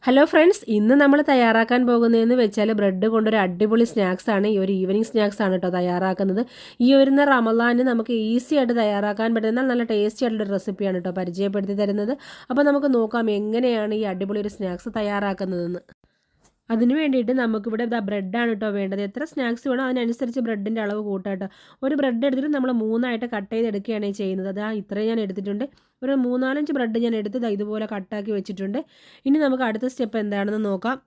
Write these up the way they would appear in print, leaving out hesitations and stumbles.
Hello friends, ഇന്ന് നമ്മൾ തയ്യാറാക്കാൻ പോകുന്നതെന്ന് വെച്ചാൽ ബ്രെഡ് കൊണ്ടൊരു അടിപൊളി സ്നാക്സാണ്. ഈ ഒരു ഈവനിങ് സ്നാക്സാണ് കേട്ടോ തയ്യാറാക്കുന്നത്. ഈ വരുന്ന റമളാന് നമുക്ക് ഈസി ആയിട്ട് തയ്യാറാക്കാൻ പറ്റുന്ന നല്ല ടേസ്റ്റി ആയിട്ടുള്ള റെസിപ്പിയാണ് കേട്ടോ പരിചയപ്പെടുത്തി തരുന്നത്. അപ്പോൾ നമുക്ക് നോക്കാം എങ്ങനെയാണ് ഈ അടിപൊളി ഒരു സ്നാക്സ് തയ്യാറാക്കുന്നതെന്ന്. അതിന് വേണ്ടിയിട്ട് നമുക്കിവിടെ ബ്രെഡാണ് കേട്ടോ വേണ്ടത്. എത്ര സ്നാക്സ് വേണോ അതിനനുസരിച്ച് ബ്രെഡിൻ്റെ അളവ് കൂട്ടാം കേട്ടോ. ഒരു ബ്രെഡ് എടുത്തിട്ട് നമ്മൾ 3ആയിട്ട് കട്ട് ചെയ്തെടുക്കുകയാണ് ചെയ്യുന്നത്. ഇത്രയും ഞാൻ എടുത്തിട്ടുണ്ട്. ഒരു 3-4 ബ്രെഡ് ഞാൻ എടുത്ത് ഇതുപോലെ കട്ടാക്കി വെച്ചിട്ടുണ്ട്. ഇനി നമുക്ക് അടുത്ത സ്റ്റെപ്പ് എന്താണെന്ന് നോക്കാം.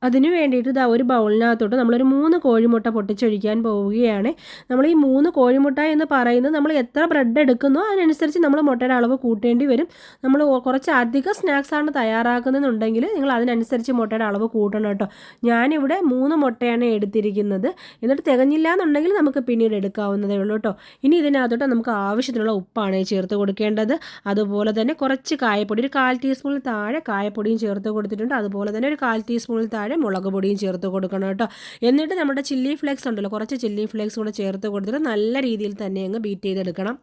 അതിന് വേണ്ടിയിട്ട് ഒരു ബൗളിനകത്തോട്ട് നമ്മളൊരു 3 കോഴിമുട്ട പൊട്ടിച്ചൊഴിക്കാൻ പോവുകയാണ്. നമ്മൾ ഈ 3 കോഴിമുട്ട എന്ന് പറയുന്നത് നമ്മൾ എത്ര ബ്രെഡ് എടുക്കുന്നോ അതിനനുസരിച്ച് നമ്മൾ മുട്ടയുടെ അളവ് കൂട്ടേണ്ടി വരും. നമ്മൾ കുറച്ച് അധികം സ്നാക്സാണ് തയ്യാറാക്കുന്നതെന്നുണ്ടെങ്കിൽ നിങ്ങൾ അതിനനുസരിച്ച് മുട്ടയുടെ അളവ് കൂട്ടണം കേട്ടോ. ഞാനിവിടെ 3 മുട്ടയാണ് എടുത്തിരിക്കുന്നത്. എന്നിട്ട് തികഞ്ഞില്ല എന്നുണ്ടെങ്കിൽ നമുക്ക് പിന്നീട് എടുക്കാവുന്നതേ ഉള്ളൂ കേട്ടോ. ഇനി ഇതിനകത്തോട്ട് നമുക്ക് ആവശ്യത്തിനുള്ള ഉപ്പാണ് ചേർത്ത് കൊടുക്കേണ്ടത്. അതുപോലെ തന്നെ കുറച്ച് കായപ്പൊടി, ഒരു 1/4 ടീസ്പൂണിൽ താഴെ കായപ്പൊടിയും ചേർത്ത് കൊടുത്തിട്ടുണ്ട്. അതുപോലെ തന്നെ ഒരു 1/4 ടീസ്പൂണിൽ താഴെ മുളക് പൊടിയും ചേർത്ത് കൊടുക്കണം കേട്ടോ. എന്നിട്ട് നമ്മുടെ ചില്ലി ഫ്ലേക്സ് ഉണ്ടല്ലോ, കുറച്ച് ചില്ലി ഫ്ലേക്സ് കൂടെ ചേർത്ത് കൊടുത്തിട്ട് നല്ല രീതിയിൽ തന്നെ അങ്ങ് ബീറ്റ് ചെയ്തെടുക്കണം.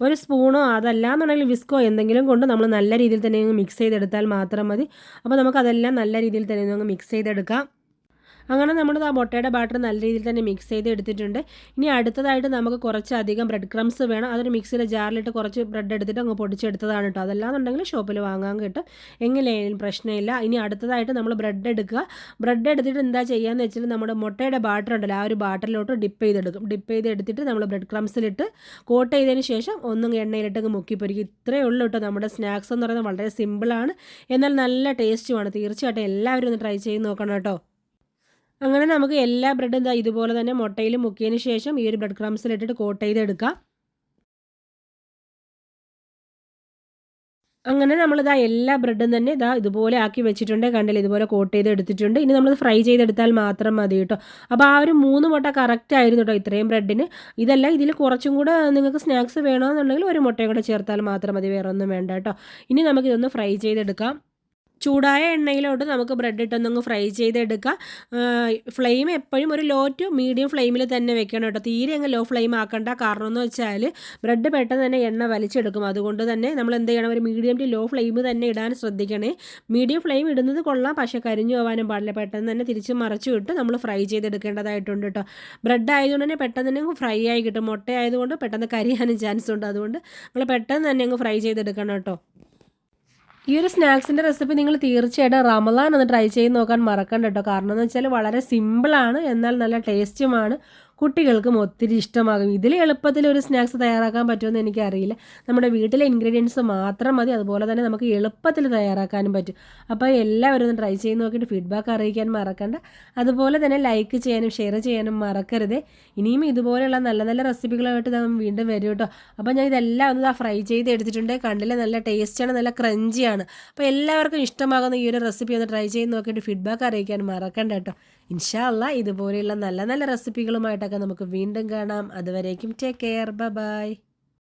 ഒരു സ്പൂണോ അതല്ലാന്നുണ്ടെങ്കിൽ വിസ്കോ എന്തെങ്കിലും കൊണ്ട് നമ്മൾ നല്ല രീതിയിൽ തന്നെ അങ്ങ് മിക്സ് ചെയ്തെടുത്താൽ മാത്രം മതി. അപ്പോൾ നമുക്കതെല്ലാം നല്ല രീതിയിൽ തന്നെ അങ്ങ് മിക്സ് ചെയ്തെടുക്കാം. അങ്ങനെ നമ്മൾ മുട്ടയുടെ ബാറ്റർ നല്ല രീതിയിൽ തന്നെ മിക്സ് ചെയ്ത് എടുത്തിട്ടുണ്ട്. ഇനി അടുത്തതായിട്ട് നമുക്ക് കുറച്ചധികം ബ്രെഡ് ക്രംസ് വേണം. അതൊരു മിക്സിയുടെ ജാറിലിട്ട് കുറച്ച് ബ്രെഡ് എടുത്തിട്ട് അങ്ങ് പൊടിച്ചെടുത്തതാണ് കേട്ടോ. അതല്ലാന്നുണ്ടെങ്കിൽ ഷോപ്പിൽ വാങ്ങാൻ കിട്ടും, എങ്ങനെയായാലും പ്രശ്നമില്ല. ഇനി അടുത്തതായിട്ട് നമ്മൾ ബ്രെഡ് എടുക്കുക. ബ്രെഡ് എടുത്തിട്ട് എന്താ ചെയ്യാന്ന് വെച്ചാൽ നമ്മുടെ മുട്ടയുടെ ബാറ്റർ ഉണ്ടല്ലോ, ആ ഒരു ബാറ്ററിലോട്ട് ഡിപ്പ് ചെയ്തെടുക്കും. ഡിപ്പ് ചെയ്തെടുത്തിട്ട് നമ്മൾ ബ്രെഡ് ക്രംസിലിട്ട് കോട്ട് ചെയ്തതിന് ശേഷം ഒന്നും എണ്ണയിലിട്ടങ്ങ് മുക്കി പൊരിക്കും. ഇത്രയേ ഉള്ളൂ കേട്ടോ. നമ്മുടെ സ്നാക്സ് എന്ന് പറയുന്നത് വളരെ സിമ്പിളാണ്, എന്നാൽ നല്ല ടേസ്റ്റുമാണ്. തീർച്ചയായിട്ടും എല്ലാവരും ഒന്ന് ട്രൈ ചെയ്ത് നോക്കണം കേട്ടോ. അങ്ങനെ നമുക്ക് എല്ലാ ബ്രെഡും ഇതുപോലെ തന്നെ മുട്ടയിൽ മുക്കിയതിന് ശേഷം ഈ ഒരു ബ്രെഡ് ക്രംസിലിട്ടിട്ട് കോട്ട് ചെയ്തെടുക്കാം. അങ്ങനെ എല്ലാ ബ്രെഡും തന്നെ ഇതുപോലെ ആക്കി വെച്ചിട്ടുണ്ട്. കണ്ടില്ല, ഇതുപോലെ കോട്ട് ചെയ്ത് എടുത്തിട്ടുണ്ട്. ഇനി നമ്മൾ ഫ്രൈ ചെയ്തെടുത്താൽ മാത്രം മതി കേട്ടോ. അപ്പോൾ ആ ഒരു 3 മുട്ട കറക്റ്റ് ആയിരുന്നു കേട്ടോ ഇത്രയും ബ്രെഡിന്. ഇതല്ല, ഇതിൽ കുറച്ചും കൂടെ നിങ്ങൾക്ക് സ്നാക്സ് വേണമെന്നുണ്ടെങ്കിൽ ഒരു മുട്ടയും കൂടെ ചേർത്താൽ മാത്രം മതി, വേറെ ഒന്നും വേണ്ട കേട്ടോ. ഇനി നമുക്കിതൊന്ന് ഫ്രൈ ചെയ്തെടുക്കാം. ചൂടായ എണ്ണയിലോട്ട് നമുക്ക് ബ്രെഡ് ഇട്ടൊന്നങ്ങ് ഫ്രൈ ചെയ്തെടുക്കാം. ഫ്ലെയിം എപ്പോഴും ഒരു ലോ ടു മീഡിയം ഫ്ലെയിമിൽ തന്നെ വെക്കണം കേട്ടോ. തീരെ അങ്ങ് ലോ ഫ്ലെയിം ആക്കണ്ട. കാരണം എന്ന് വെച്ചാൽ ബ്രെഡ് പെട്ടെന്ന് തന്നെ എണ്ണ വലിച്ചെടുക്കും. അതുകൊണ്ട് തന്നെ നമ്മൾ എന്ത് ചെയ്യണം, ഒരു മീഡിയം ടു ലോ ഫ്ലെയിം തന്നെ ഇടാൻ ശ്രദ്ധിക്കണേ. മീഡിയം ഫ്ലെയിം ഇടുന്നത് കൊള്ളാം, പക്ഷേ കരിഞ്ഞു പോകാനും പാടില്ല. പെട്ടെന്ന് തന്നെ തിരിച്ച് മറച്ചു വിട്ട് നമ്മൾ ഫ്രൈ ചെയ്തെടുക്കേണ്ടതായിട്ടുണ്ട് കേട്ടോ. ബ്രെഡ് ആയതുകൊണ്ട് തന്നെ പെട്ടെന്ന് തന്നെ അങ്ങ് ഫ്രൈ ആയി കിട്ടും. മുട്ട ആയതുകൊണ്ട് പെട്ടെന്ന് കരിയാനും ചാൻസ് ഉണ്ട്. അതുകൊണ്ട് നമ്മൾ പെട്ടെന്ന് തന്നെ അങ്ങ് ഫ്രൈ ചെയ്തെടുക്കണം കേട്ടോ. ഈ ഒരു സ്നാക്സിൻ്റെ റെസിപ്പി നിങ്ങൾ തീർച്ചയായിട്ടും റമളാൻ ഒന്ന് ട്രൈ ചെയ്ത് നോക്കാൻ മറക്കണ്ട കേട്ടോ. കാരണം എന്ന് വെച്ചാൽ വളരെ സിമ്പിളാണ്, എന്നാൽ നല്ല ടേസ്റ്റുമാണ്. കുട്ടികൾക്കും ഒത്തിരി ഇഷ്ടമാകും. ഇതിൽ എളുപ്പത്തിൽ ഒരു സ്നാക്സ് തയ്യാറാക്കാൻ പറ്റുമെന്ന് എനിക്കറിയില്ല. നമ്മുടെ വീട്ടിലെ ഇൻഗ്രീഡിയൻസ് മാത്രം മതി. അതുപോലെ തന്നെ നമുക്ക് എളുപ്പത്തിൽ തയ്യാറാക്കാനും പറ്റും. അപ്പോൾ എല്ലാവരും ഒന്ന് ട്രൈ ചെയ്ത് നോക്കിയിട്ട് ഫീഡ്ബാക്ക് അറിയിക്കാൻ മറക്കണ്ട. അതുപോലെ തന്നെ ലൈക്ക് ചെയ്യാനും ഷെയർ ചെയ്യാനും മറക്കരുത്. ഇനിയും ഇതുപോലെയുള്ള നല്ല നല്ല റെസിപ്പികളായിട്ട് നമ്മൾ വീണ്ടും വരും കേട്ടോ. അപ്പോൾ ഞാൻ ഇതെല്ലാം ഒന്ന് ഫ്രൈ ചെയ്ത് എടുത്തിട്ടുണ്ട്. കണ്ടില്ല, നല്ല ടേസ്റ്റാണ്, നല്ല ക്രഞ്ചിയാണ്. അപ്പോൾ എല്ലാവർക്കും ഇഷ്ടമാകുന്ന ഈ ഒരു റെസിപ്പി ഒന്ന് ട്രൈ ചെയ്ത് നോക്കിയിട്ട് ഫീഡ്ബാക്ക് അറിയിക്കാൻ മറക്കണ്ട കേട്ടോ. ഇൻഷാ അല്ലാഹ് ഇതുപോലെയുള്ള നല്ല നല്ല റെസിപ്പികളുമായിട്ടൊക്കെ നമുക്ക് വീണ്ടും കാണാം. അതുവരേക്കും ടേക്ക് കെയർ, ബൈ ബൈ.